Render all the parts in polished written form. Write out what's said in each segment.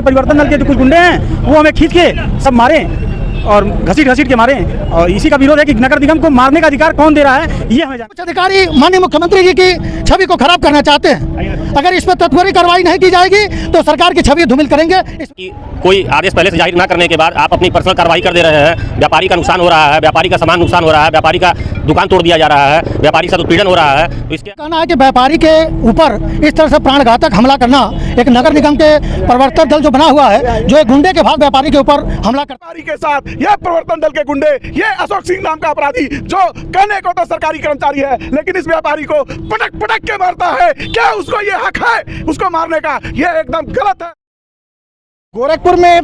परिवर्तन दल के जो कुछ गुंडे हैं वो हमें खींच के सब मारे और घसीट के मारे, और इसी का विरोध है कि नगर निगम को मारने का अधिकार कौन दे रहा है ये हमें। कुछ अधिकारी माननीय मुख्यमंत्री जी की छवि को खराब करना चाहते हैं। अगर इस पर तत्वरी कार्रवाई नहीं की जाएगी तो सरकार की छवि धूमिल करेंगे। कोई आदेश पहले से जाहिर न करने के बाद आप अपनी पर्सनल कार्रवाई कर दे रहे हैं। व्यापारी का नुकसान हो रहा है, व्यापारी का सामान नुकसान हो रहा है, व्यापारी का दुकान तोड़ दिया जा रहा है, व्यापारी का उत्पीड़न हो रहा है। तो इसके कहना है कि व्यापारी के ऊपर इस तरह से प्राणघातक हमला करना, एक नगर निगम के प्रवर्तन दल जो बना हुआ है जो एक गुंडे के भाग व्यापारी के ऊपर हमला व्यापारी के साथ यह प्रवर्तन दल के गुंडे, ये अशोक सिंह नाम का अपराधी जो कहने को तो सरकारी कर्मचारी है लेकिन इस व्यापारी को पटक पटक के मारता है। क्या उसको ये हक है उसको मारने का? यह एकदम गलत है। गोरखपुर में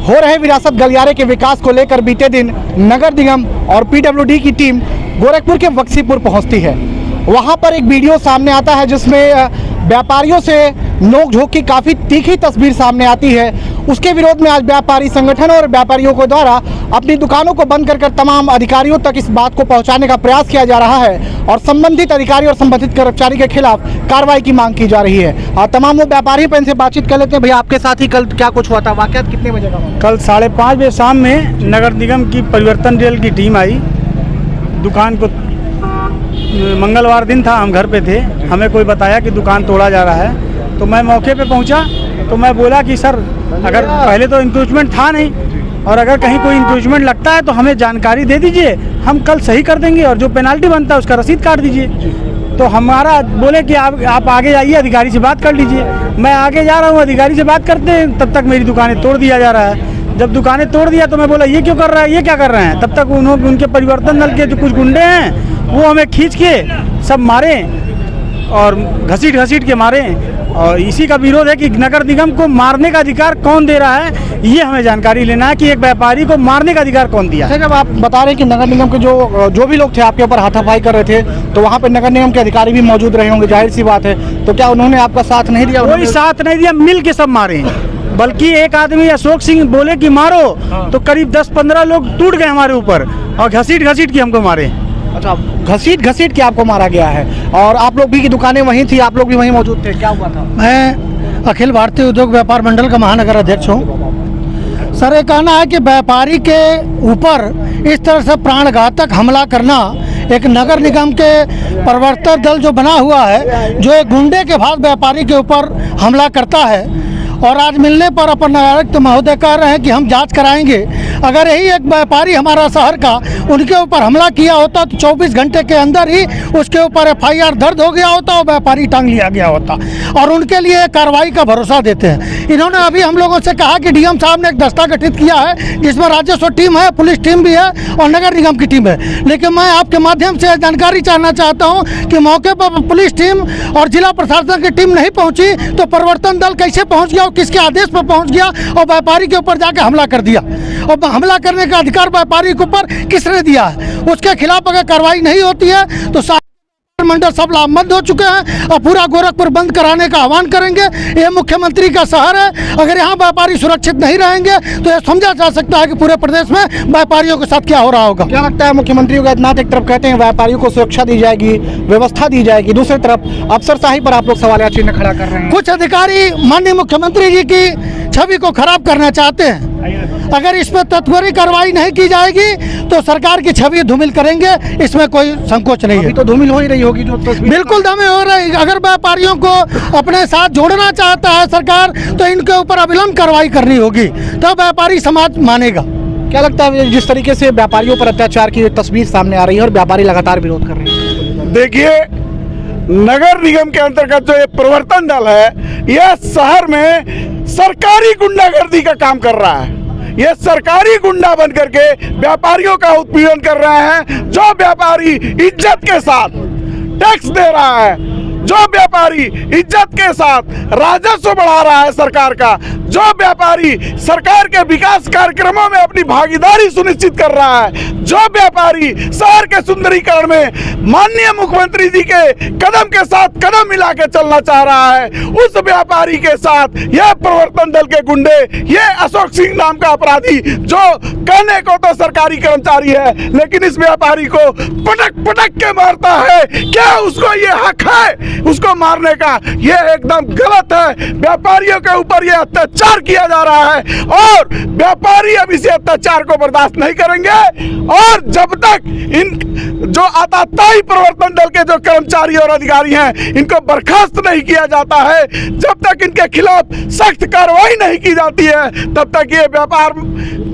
हो रहे विरासत गलियारे के विकास को लेकर बीते दिन नगर निगम और पीडब्ल्यूडी की टीम गोरखपुर के बक्सीपुर पहुंचती है। वहां पर एक वीडियो सामने आता है जिसमें व्यापारियों से नोकझोंक की काफ़ी तीखी तस्वीर सामने आती है। उसके विरोध में आज व्यापारी संगठन और व्यापारियों को द्वारा अपनी दुकानों को बंद कर तमाम अधिकारियों तक इस बात को पहुंचाने का प्रयास किया जा रहा है और संबंधित अधिकारी और संबंधित कर्मचारी के खिलाफ कार्रवाई की मांग की जा रही है। और तमाम वो व्यापारी पर इनसे बातचीत कर लेते हैं। भैया आपके साथ ही कल क्या कुछ हुआ था, वाकया कितने बजे का? कल 5:30 बजे शाम में नगर निगम की परिवर्तन दल की टीम आई दुकान को। मंगलवार दिन था, हम घर पे थे, हमें कोई बताया कि दुकान तोड़ा जा रहा है तो मैं मौके पे पहुंचा तो मैं बोला कि सर अगर पहले तो इंक्रोचमेंट था नहीं और अगर कहीं कोई इंक्रोचमेंट लगता है तो हमें जानकारी दे दीजिए, हम कल सही कर देंगे और जो पेनाल्टी बनता है उसका रसीद काट दीजिए। तो हमारा बोले कि आप आगे जाइए, अधिकारी से बात कर लीजिए। मैं आगे जा रहा हूँ, अधिकारी से बात करते हैं, तब तक मेरी दुकानें तोड़ दिया जा रहा है। जब दुकानें तोड़ दिया तो मैं बोला ये क्यों कर रहा है, ये क्या कर रहे हैं? तब तक उनके परिवर्तन दल के जो कुछ गुंडे हैं वो हमें खींच के सब मारे और घसीट के मारे, और इसी का विरोध है कि नगर निगम को मारने का अधिकार कौन दे रहा है ये हमें जानकारी लेना है कि एक व्यापारी को मारने का अधिकार कौन दिया है। जब आप बता रहे हैं कि नगर निगम के जो भी लोग थे आपके ऊपर हाथापाई कर रहे थे तो वहाँ पे नगर निगम के अधिकारी भी मौजूद रहे होंगे, जाहिर सी बात है, तो क्या उन्होंने आपका साथ नहीं दिया? कोई साथ नहीं दिया, मिल के सब मारे। बल्कि एक आदमी अशोक सिंह बोले कि मारो तो करीब 10-15 लोग टूट गए हमारे ऊपर और घसीट के हमको मारे। अच्छा, घसीट के आपको मारा गया है और आप लोग भी की दुकानें वहीं थी, आप लोग भी वहीं मौजूद थे, क्या हुआ था? मैं अखिल भारतीय उद्योग व्यापार मंडल का महानगर अध्यक्ष हूँ। सर ये कहना है कि व्यापारी के ऊपर इस तरह से प्राणघातक हमला करना, एक नगर निगम के प्रवर्तन दल जो बना हुआ है जो एक गुंडे के भाग व्यापारी के ऊपर हमला करता है, और आज मिलने पर अपन आयुक्त महोदय कह रहे हैं कि हम जांच कराएंगे। अगर यही एक व्यापारी हमारा शहर का उनके ऊपर हमला किया होता तो 24 घंटे के अंदर ही उसके ऊपर FIR दर्ज हो गया होता और व्यापारी टांग लिया गया होता, और उनके लिए कार्रवाई का भरोसा देते हैं। इन्होंने अभी हम लोगों से कहा कि DM साहब ने एक दस्ता गठित किया है जिसमें राजस्व टीम है, पुलिस टीम भी है और नगर निगम की टीम है। लेकिन मैं आपके माध्यम से जानकारी चाहना चाहता हूँ कि मौके पर पुलिस टीम और जिला प्रशासन की टीम नहीं पहुँची तो प्रवर्तन दल कैसे पहुँच गया, किसके आदेश पर पहुंच गया और व्यापारी के ऊपर जाकर हमला कर दिया? और हमला करने का अधिकार व्यापारी के ऊपर किसने दिया है? उसके खिलाफ अगर कार्रवाई नहीं होती है तो मंडल सब लामबंद हो चुके हैं और पूरा गोरखपुर बंद कराने का आह्वान करेंगे। ये मुख्यमंत्री का शहर है, अगर यहाँ व्यापारी सुरक्षित नहीं रहेंगे तो ये समझा जा सकता है कि पूरे प्रदेश में व्यापारियों के साथ क्या हो रहा होगा। क्या लगता है मुख्यमंत्री योगी आदित्यनाथ एक तरफ कहते हैं व्यापारियों को सुरक्षा दी जाएगी, व्यवस्था दी जाएगी, दूसरी तरफ अफसरशाही पर आप लोग सवालिया चिन्ह खड़ा कर रहे हैं। कुछ अधिकारी माननीय मुख्यमंत्री जी की छवि को खराब करना चाहते हैं। अगर इस पर तत्वरी कार्रवाई नहीं की जाएगी तो सरकार की छवि धूमिल करेंगे, इसमें कोई संकोच नहीं है। तो धूमिल हो ही रही होगी जो बिल्कुल धूमिल हो रही। अगर व्यापारियों को अपने साथ जोड़ना चाहता है सरकार तो इनके ऊपर अविलंब कार्रवाई करनी होगी, तब व्यापारी समाज मानेगा। क्या लगता है जिस तरीके से व्यापारियों पर अत्याचार की तस्वीर सामने आ रही है और व्यापारी लगातार विरोध कर रहे हैं? देखिए, नगर निगम के अंतर्गत जो ये प्रवर्तन दल है यह शहर में सरकारी गुंडागर्दी का काम कर रहा है। ये सरकारी गुंडा बन करके व्यापारियों का उत्पीड़न कर रहे हैं। जो व्यापारी इज्जत के साथ टैक्स दे रहा है, जो व्यापारी इज्जत के साथ राजस्व बढ़ा रहा है सरकार का, जो व्यापारी सरकार के विकास कार्यक्रमों में अपनी भागीदारी सुनिश्चित कर रहा है, जो व्यापारी शहर के सुंदरीकरण में माननीय मुख्यमंत्री जी के कदम के साथ कदम मिला के चलना चाह रहा है, उस व्यापारी के साथ यह प्रवर्तन दल के गुंडे, ये अशोक सिंह नाम का अपराधी जो कहने को तो सरकारी कर्मचारी है लेकिन इस व्यापारी को पटक पटक के मारता है। क्या उसको ये हक है उसको मारने का? ये एकदम गलत है। व्यापारियों के ऊपर ये अत्याचार अत्याचार किया जा रहा है और व्यापारी अब इसी अत्याचार को बर्दाश्त नहीं करेंगे। और जब तक इन जो आताताई प्रवर्तन दल के जो कर्मचारी और अधिकारी हैं इनको बर्खास्त नहीं किया जाता है, जब तक इनके खिलाफ सख्त कार्रवाई नहीं की जाती है, तब तक ये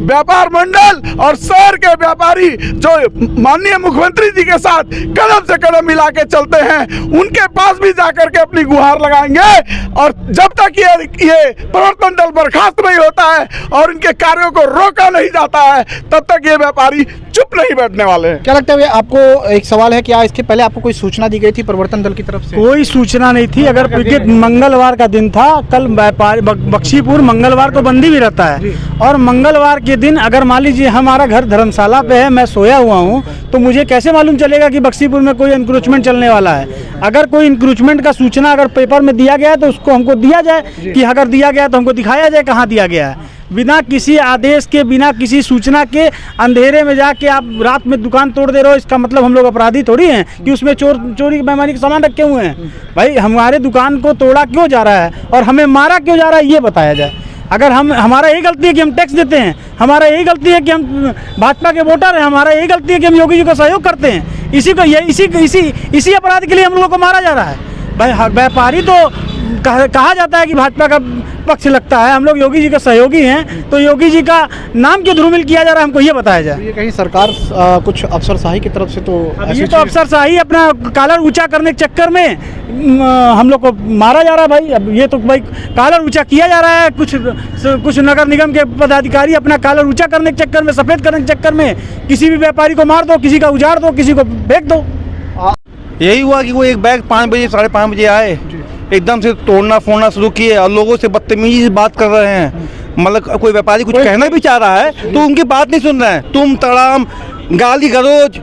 व्यापार मंडल और शहर के व्यापारी जो माननीय मुख्यमंत्री जी के साथ कदम से कदम मिला के चलते हैं, उनके पास भी जाकर के अपनी गुहार लगाएंगे। और जब तक ये प्रवर्तन दल बर्खास्त नहीं होता है और इनके कार्यों को रोका नहीं जाता है, तब तक ये व्यापारी चुप नहीं बैठने वाले हैं। क्या लगता है आपको? एक सवाल है, क्या इसके पहले आपको कोई सूचना दी गई थी प्रवर्तन दल की तरफ से? कोई सूचना नहीं थी। अगर मंगलवार का दिन था, कल व्यापारी बख्शीपुर मंगलवार को बंदी भी रहता है, और मंगलवार के दिन अगर मान लीजिए हमारा घर धर्मशाला पे है, मैं सोया हुआ हूँ, तो मुझे कैसे मालूम चलेगा कि बख्शीपुर में कोई इंक्रोचमेंट चलने वाला है? अगर कोई इंक्रोचमेंट का सूचना अगर पेपर में दिया गया है तो उसको हमको दिया जाए, कि अगर दिया गया तो हमको दिखाया जाए कहाँ दिया गया है। बिना किसी आदेश के, बिना किसी सूचना के अंधेरे में जाके आप रात में दुकान तोड़ दे रहे हो, इसका मतलब हम लोग अपराधी थोड़ी हैं कि उसमें चोरी बेईमानी के सामान रखे हुए हैं। भाई हमारे दुकान को तोड़ा क्यों जा रहा है और हमें मारा क्यों जा रहा है, ये बताया जाए। अगर हमारा यही गलती है कि हम टैक्स देते हैं, हमारा यही गलती है कि हम भाजपा के वोटर हैं, हमारा यही गलती है कि हम योगी जी को सहयोग करते हैं, इसी अपराध के लिए हम लोगों को मारा जा रहा है। भाई व्यापारी तो कहा जाता है कि भाजपा का पक्ष लगता है, हम लोग योगी जी के सहयोगी हैं, तो योगी जी का नाम क्यों धूमिल किया जा रहा है, हमको ये बताया जाए। ये कहीं सरकार कुछ अफसरशाही की तरफ से तो ये तो अफसरशाही अपना कॉलर ऊंचा करने के चक्कर में हम लोग को मारा जा रहा है। भाई अब ये तो भाई कॉलर ऊंचा किया जा रहा है, कुछ नगर निगम के पदाधिकारी अपना कॉलर ऊंचा करने के चक्कर में, सफेद करने के चक्कर में किसी भी व्यापारी को मार दो, किसी का उजाड़ दो, किसी को फेंक दो। यही हुआ कि वो एक बैग 5 बजे 5:30 बजे आए, एकदम से तोड़ना फोड़ना शुरू किए और लोगों से बदतमीजी से बात कर रहे हैं। मतलब कोई व्यापारी कुछ कहना भी चाह रहा है तो उनकी बात नहीं सुन रहे हैं, तुम तड़ाम, गाली गलौज,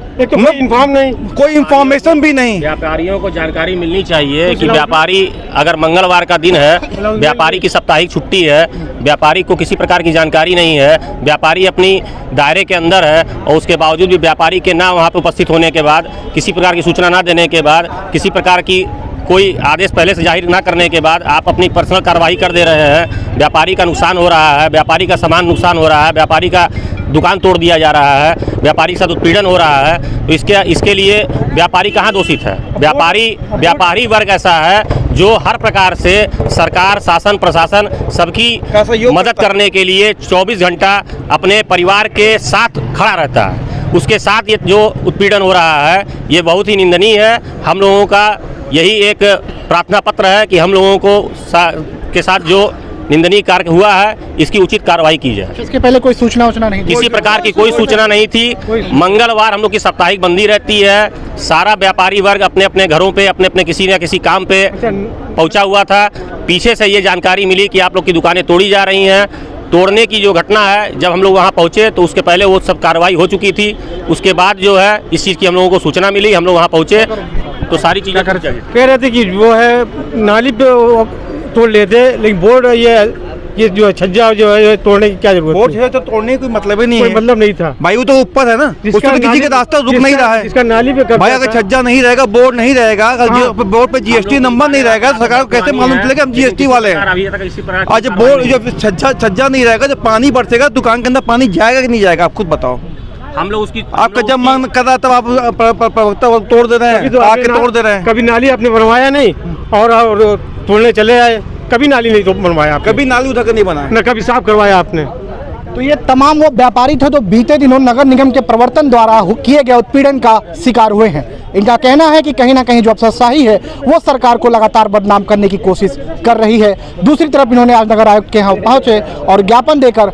कोई इंफॉर्मेशन भी नहीं। व्यापारियों को जानकारी मिलनी चाहिए कि व्यापारी अगर मंगलवार का दिन है, व्यापारी की साप्ताहिक छुट्टी है, व्यापारी को किसी प्रकार की जानकारी नहीं है, व्यापारी अपनी दायरे के अंदर है, और उसके बावजूद भी व्यापारी के ना वहाँ पर उपस्थित होने के बाद, किसी प्रकार की सूचना ना देने के बाद, किसी प्रकार की कोई आदेश पहले से जाहिर ना करने के बाद आप अपनी पर्सनल कार्रवाई कर दे रहे हैं। व्यापारी का नुकसान हो रहा है, व्यापारी का सामान नुकसान हो रहा है, व्यापारी का दुकान तोड़ दिया जा रहा है, व्यापारी के साथ उत्पीड़न हो रहा है, तो इसके लिए व्यापारी कहाँ दोषित है? व्यापारी वर्ग ऐसा है जो हर प्रकार से सरकार, शासन, प्रशासन सबकी मदद करने के लिए 24 घंटा अपने परिवार के साथ खड़ा रहता है। उसके साथ ये जो उत्पीड़न हो रहा है ये बहुत ही निंदनीय है। हम लोगों का यही एक प्रार्थना पत्र है कि हम लोगों को के साथ जो निंदनीय कार्य हुआ है इसकी उचित कार्रवाई की जाए। इसके पहले कोई सूचना नहीं थी? किसी प्रकार की कोई सूचना नहीं थी। मंगलवार हम लोग की साप्ताहिक बंदी रहती है। सारा व्यापारी वर्ग अपने अपने घरों पे, अपने अपने किसी न किसी काम पे पहुंचा हुआ था। पीछे से ये जानकारी मिली कि आप लोग की दुकानें तोड़ी जा रही हैं। तोड़ने की जो घटना है, जब हम लोग वहाँ पहुँचे तो उसके पहले वो सब कार्रवाई हो चुकी थी। उसके बाद जो है इस चीज़ की हम लोगों को सूचना मिली, हम लोग वहाँ पहुँचे तो सारी चीज़ें कह रहे थे कि वो है नाली पे तोड़ लेते, लेकिन बोर्ड ये जो छज्जा जो है तोड़ने की क्या जरूरत? बोर्ड है तो तोड़ने की कोई मतलब ही नहीं है। कोई मतलब नहीं था भाई, वो तो ऊपर है ना, उसको तो किसी का रास्ता रुक नहीं रहा है। इसका नाली पे भाई अगर छज्जा नहीं रहेगा, बोर्ड नहीं रहेगा, अगर बोर्ड पे जीएसटी नंबर नहीं रहेगा, सरकार कैसे मालूम चलेगा हम जीएसटी वाले हैं? आज बोर्ड जब छज्जा नहीं रहेगा, जब पानी बरसेगा दुकान के अंदर पानी जाएगा कि नहीं जाएगा, आप खुद बताओ। हम लोग उसकी आपका जब मन कर रहा तब आप तोड़ दे रहे हैं, आके तोड़ दे रहे हैं। कभी नाली आपने बनवाया नहीं और तोड़ने चले आए। कभी नाली नहीं तो बनवाया, कभी नाली उधर नहीं बनाया, न कभी साफ करवाया आपने। तो ये तमाम वो व्यापारी थे जो बीते दिनों नगर निगम के प्रवर्तन द्वारा किए गए उत्पीड़न का शिकार हुए हैं। इनका कहना है कि कहीं ना कहीं जो अफसरशाही है वो सरकार को लगातार बदनाम करने की कोशिश कर रही है। दूसरी तरफ इन्होंने आज नगर आयुक्त के यहाँ पहुंचे और ज्ञापन देकर